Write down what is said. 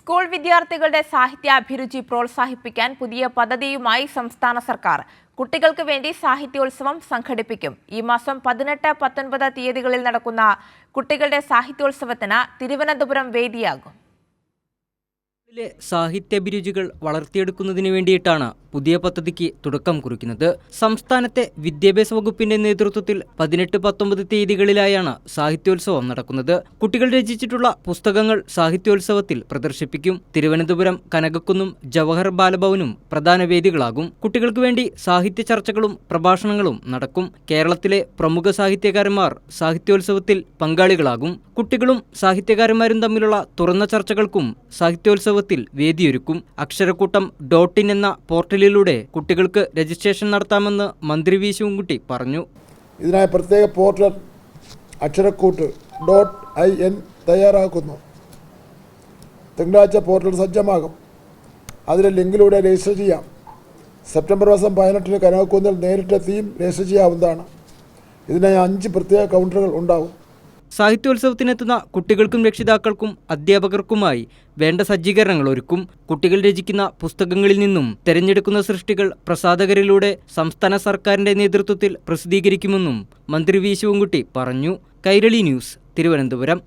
School വിദ്യാർത്ഥികളുടെ സാഹിത്യാഭിരുചി പ്രോത്സാഹിപ്പിക്കാൻ പുതിയ പദ്ധതിയുമായി സംസ്ഥാന സർക്കാർ കുട്ടികൾക്ക് വേണ്ടി സാഹിത്യോത്സവം സംഘടിപ്പിക്കും. ഈ മാസം 18, 19 തീയതികളിൽ നടക്കുന്ന കുട്ടികളുടെ സാഹിത്യോത്സവത്തിന് തിരുവനന്തപുരം വേദിയാകും. സാഹിത്യാഭിരുചികൾ വളർത്തിയെടുക്കുന്നതിന് വേണ്ടിയിട്ടാണ് പുതിയ പദ്ധതിക്ക് തുടക്കം കുറിക്കുന്നത്. സംസ്ഥാനത്തെ വിദ്യാഭ്യാസ വകുപ്പിന്റെ നേതൃത്വത്തിൽ 18, 19 തീയതികളിലായാണ് സാഹിത്യോത്സവം നടക്കുന്നത്. കുട്ടികൾ രചിച്ചിട്ടുള്ള പുസ്തകങ്ങൾ സാഹിത്യോത്സവത്തിൽ പ്രദർശിപ്പിക്കും. തിരുവനന്തപുരം കനകക്കുന്നും ജവഹർ ബാലഭവനും പ്രധാന വേദികളാകും. കുട്ടികൾക്ക് വേണ്ടി സാഹിത്യ ചർച്ചകളും പ്രഭാഷണങ്ങളും നടക്കും. കേരളത്തിലെ പ്രമുഖ സാഹിത്യകാരന്മാർ സാഹിത്യോത്സവത്തിൽ പങ്കാളികളാകും. കുട്ടികളും സാഹിത്യകാരന്മാരും തമ്മിലുള്ള തുറന്ന ചർച്ചകൾക്കും സാഹിത്യോത്സവത്തിൽ വേദിയൊരുക്കും. അക്ഷരക്കൂട്ടം .in എന്ന പോർട്ടലിലൂടെ കുട്ടികൾക്ക് രജിസ്ട്രേഷൻ നടത്താമെന്ന് മന്ത്രി വി ശിവൻകുട്ടി പറഞ്ഞു. ഇതിനായി പ്രത്യേക പോർട്ടൽ അക്ഷരക്കൂട്ട് .in തയ്യാറാക്കുന്നു. തിങ്കളാഴ്ച പോർട്ടൽ സജ്ജമാകും. അതിലെ ലിങ്കിലൂടെ രജിസ്റ്റർ ചെയ്യാം. സെപ്റ്റംബർ മാസം 18 കനകക്കുന്നിൽ നേരിട്ടെത്തിയും രജിസ്റ്റർ ചെയ്യാവുന്നതാണ്. ഇതിനായി 5 പ്രത്യേക കൗണ്ടറുകൾ ഉണ്ടാവും. സാഹിത്യോത്സവത്തിനെത്തുന്ന കുട്ടികൾക്കും രക്ഷിതാക്കൾക്കും അധ്യാപകർക്കുമായി വേണ്ട സജ്ജീകരണങ്ങൾ ഒരുക്കും. കുട്ടികൾ രചിക്കുന്ന പുസ്തകങ്ങളിൽ നിന്നും തെരഞ്ഞെടുക്കുന്ന സൃഷ്ടികൾ പ്രസാധകരിലൂടെ സംസ്ഥാന സർക്കാരിന്റെ നേതൃത്വത്തിൽ പ്രസിദ്ധീകരിക്കുമെന്നും മന്ത്രി വി ശിവൻകുട്ടി പറഞ്ഞു. കൈരളി ന്യൂസ്, തിരുവനന്തപുരം.